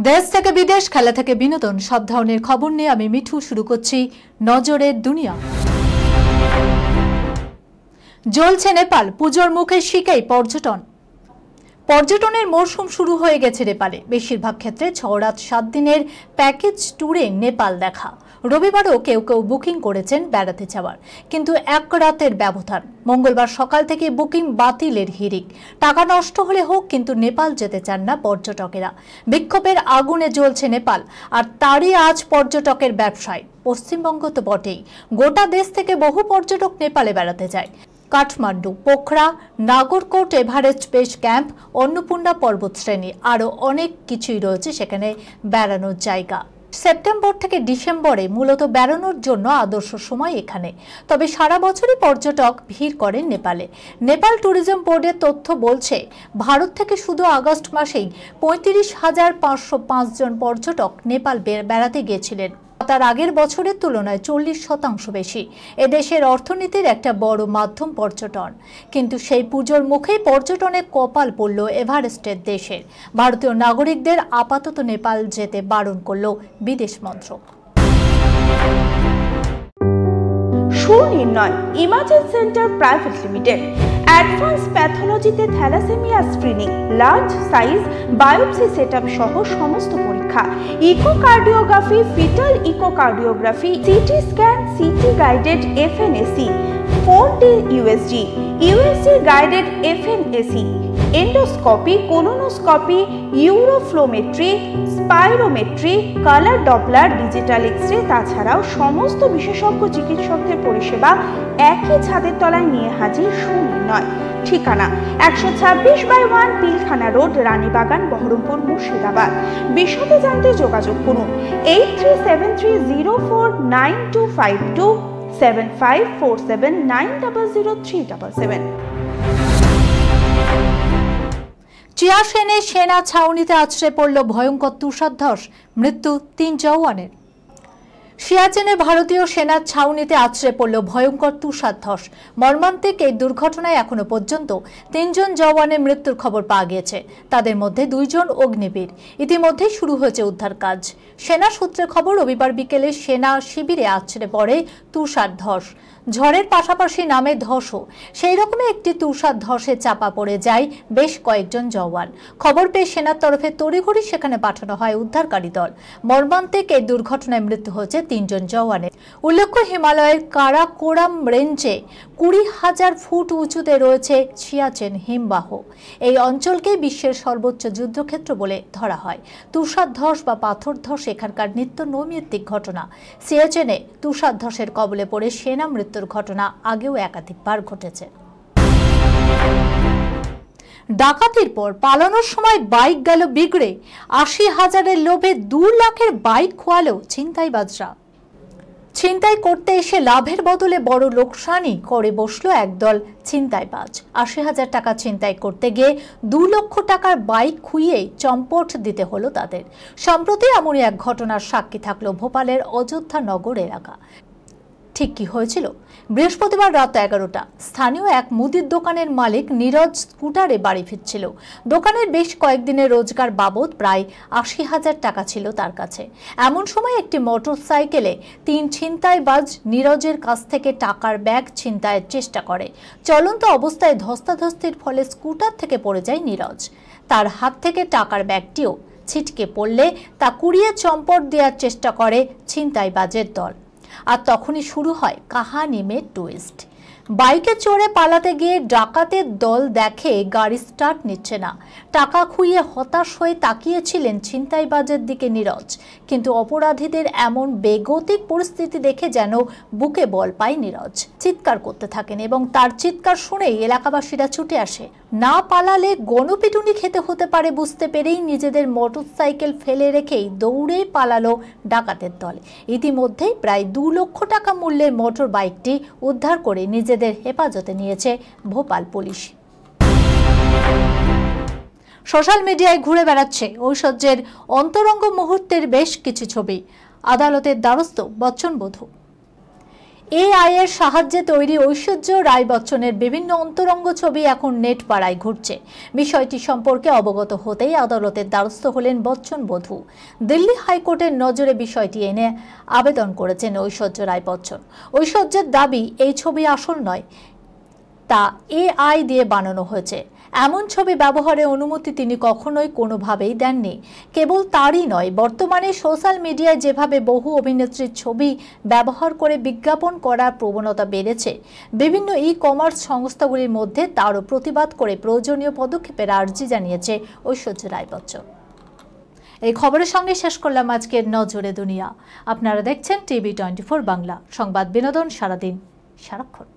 দেশ থেকে বিদেশ, খেলা থেকে বিনোদন, সব ধরনের খবর নিয়ে আমি মিঠু শুরু করছি নজরের দুনিয়া। জ্বলছে নেপাল, পুজোর মুখে শিখেই পর্যটনের মরশুম শুরু হয়ে গেছে নেপালে। বেশিরভাগ ক্ষেত্রে 6 রাত 7 দিনের প্যাকেজ ট্যুরে নেপাল দেখা। রবিবারও কেউ কেউ বুকিং করেছেন বেড়াতে যাওয়ার, কিন্তু এক রাতের ব্যবধান। মঙ্গলবার সকাল থেকে বুকিং বাতিলের হিড়িক। টাকা নষ্ট হলে হোক, কিন্তু নেপাল যেতে চান না পর্যটকেরা। বিক্ষোভের আগুনে জ্বলছে নেপাল, আর তারই আজ পর্যটকের ব্যবসায়। পশ্চিমবঙ্গ তো বটেই, গোটা দেশ থেকে বহু পর্যটক নেপালে বেড়াতে যায়। Kathmandu, Pokhara, Nagarkot, Everest base camp, Annapurna পর্বতশ্রেণী, আরও অনেক কিছুই রয়েছে সেখানে বেড়ানোর জায়গা। সেপ্টেম্বর থেকে ডিসেম্বরে মূলত বেড়ানোর জন্য আদর্শ সময় এখানে। তবে সারা বছরই পর্যটক ভিড় করেন নেপালে। নেপাল ট্যুরিজম বোর্ডের তথ্য বলছে, ভারত থেকে শুধু আগস্ট মাসেই 35,505 জন পর্যটক নেপাল বেড়াতে গিয়েছিলেন। তার আগের বছরের তুলনায় 40% বেশি। এদেশের অর্থনীতির একটা বড় মাধ্যম পর্যটন। কিন্তু সেই পুজোর মুখেই পর্যটনের কপাল পড়ল এভারেস্টের দেশের। ভারতীয় নাগরিকদের আপাতত নেপাল যেতে বারণ করল বিদেশ মন্ত্রক। Sunirnoy imaging centre private limited advance প্যাথোলজিতে thalassemia screening, large size biopsy setup সহ সমস্ত পরীক্ষা, echocardiography, fetal echocardiography, CT scan, CT guided FNAC, 4D USG guided FNAC, endoscopy, colonoscopy, uroflowmetry, spirometry, colour doppler, digital X ray, তাছাড়াও সমস্ত বিশেষজ্ঞ চিকিৎসকদের পরিষেবা একই ছাদের তলায় নিয়ে হাজির সুনির্ণয়। ঠিকানা 126/1 পিলখানা রোড, রানীবাগান, বহরমপুর, মুর্শিদাবাদ। বিশদে জানতে যোগাযোগ করুন 8373049252, 7547900377। চিয়াচেনে সেনা ছাউনিতে আছড়ে পড়ল ভয়ঙ্কর তুষারধস, মৃত্যু 3 জওয়ানের। সিয়াচেনে ভারতীয় সেনার ছাউনিতে আছড়ে পড়ল ভয়ঙ্কর তুষারধস। মর্মান্তিক এই দুর্ঘটনায় এখনো পর্যন্ত 3 জন জওয়ানের মৃত্যুর খবর পাওয়া গিয়েছে। তাদের মধ্যে 2 জন অগ্নিবীর। ইতিমধ্যেই শুরু হয়েছে উদ্ধার কাজ। সেনা সূত্রে খবর, রবিবার বিকেলে সেনা শিবিরে আছড়ে পড়ে তুষারধস। ঝড়ের পাশাপাশি নামে ধসও। সেই রকমই একটি তুষারধসে চাপা পড়ে যায় বেশ কয়েকজন জওয়ান। খবর পেয়ে সেনার তরফে তড়িঘড়ি সেখানে পাঠানো হয় উদ্ধারকারী দল। মর্মান্তিক এই দুর্ঘটনায় মৃত্যু হয়েছে 3 জন জওয়ানের। উল্লেখ্য, হিমালয়ের কারাকোরাম রেঞ্জে 20,000 ফুট উঁচুতে রয়েছে সিয়াচেন হিমবাহ। এই অঞ্চলকে বিশ্বের সর্বোচ্চ যুদ্ধক্ষেত্র বলে ধরা হয়। তুষারধস বা পাথরধস এখানকার নিত্য নৈমিত্তিক ঘটনা। সিয়াচেনে তুষারধসের কবলে পড়ে সেনা মৃত্যুর ঘটনা আগেও একাধিকবার ঘটেছে। ডাকাতির পর পালানোর সময় বাইক গেল বিগড়ে। 80,000-এর লোভে 2 লাখের বাইক খোয়ালো ছিনতাইবাজরা। ছিনতাই করতে এসে লাভের বদলে বড় লোকসানই করে বসলো একদল ছিনতাইবাজ। 80,000 টাকা ছিনতাই করতে গিয়ে 2 লক্ষ টাকার বাইক খুইয়ে চম্পট দিতে হলো তাদের। সম্প্রতি এমনই এক ঘটনার সাক্ষী থাকলো ভোপালের অযোধ্যা নগর এলাকা। ঠিক কি হয়েছিল? বৃহস্পতিবার রাত 11টা স্থানীয় এক মুদির দোকানের মালিক নীরজ স্কুটারে বাড়ি ফিরছিল। দোকানের বেশ কয়েকদিনের রোজগার বাবদ প্রায় 80,000 টাকা ছিল তার কাছে। এমন সময় একটি মোটর সাইকেলে 3 ছিনতাইবাজ নীরজের কাছ থেকে টাকার ব্যাগ ছিনতাইয়ের চেষ্টা করে। চলন্ত অবস্থায় ধস্তাধস্তির ফলে স্কুটার থেকে পড়ে যায় নীরজ। তার হাত থেকে টাকার ব্যাগটিও ছিটকে পড়লে তা কুড়িয়ে চম্পট দেওয়ার চেষ্টা করে ছিনতাইবাজের দল। আর তখনই শুরু হয় কাহানি মে টুইস্ট। বাইকে চড়ে পালাতে গিয়ে ডাকাতের দল দেখে গাড়ি স্টার্ট নিচ্ছে না। টাকা খুইয়ে হতাশ হয়ে তাকিয়েছিলেন ছিনতাইবাজের দিকে নীরজ। কিন্তু অপরাধীদের এমন বেগতিক পরিস্থিতি দেখে যেন বুকে বল পায় নীরজ। চিৎকার করতে থাকেন এবং তার চিৎকার শুনেই এলাকাবাসীরা ছুটে আসে। না পালালে গণপিটুনি খেতে হতে পারে বুঝতে পেরেই নিজেদের মোটরসাইকেল ফেলে রেখেই দৌড়ে পালালো ডাকাতের দল। ইতিমধ্যেই প্রায় 2 লক্ষ টাকা মূল্যের মোটর বাইকটি উদ্ধার করে নিজেদের হেফাজতে নিয়েছে ভোপাল পুলিশ। সোশ্যাল মিডিয়ায় ঘুরে বেড়াচ্ছে ঐশ্বর্যের অন্তরঙ্গ মুহূর্তের বেশ কিছু ছবি। আদালতের দ্বারস্থ বচ্চন বধূ। এআই এর সাহায্যে তৈরি ঐশ্বর্য রায় বচ্চনের বিভিন্ন অন্তরঙ্গ ছবি এখন নেট পাড়ায় ঘুরছে। বিষয়টি সম্পর্কে অবগত হতেই আদালতের দ্বারস্থ হলেন বচ্চন বধূ। দিল্লি হাইকোর্টের নজরে বিষয়টি এনে আবেদন করেছেন ঐশ্বর্য রায় বচ্চন। ঐশ্বর্যের দাবি, এই ছবি আসল নয়, তা এআই দিয়ে বানানো হয়েছে। এমন ছবি ব্যবহারের অনুমতি তিনি কখনোই কোনোভাবেই দেননি। কেবল তারই নয়, বর্তমানে সোশ্যাল মিডিয়ায় যেভাবে বহু অভিনেত্রীর ছবি ব্যবহার করে বিজ্ঞাপন করার প্রবণতা বেড়েছে, বিভিন্ন ই-কমার্স সংস্থাগুলির মধ্যে তারও প্রতিবাদ করে প্রয়োজনীয় পদক্ষেপের আর্জি জানিয়েছে ঐশ্বর্য রায় বচ্চন। এই খবরের সঙ্গে শেষ করলাম আজকের নজরে দুনিয়া। আপনারা দেখছেন টিভি 24 বাংলা, সংবাদ বিনোদন সারাদিন সারাক্ষণ।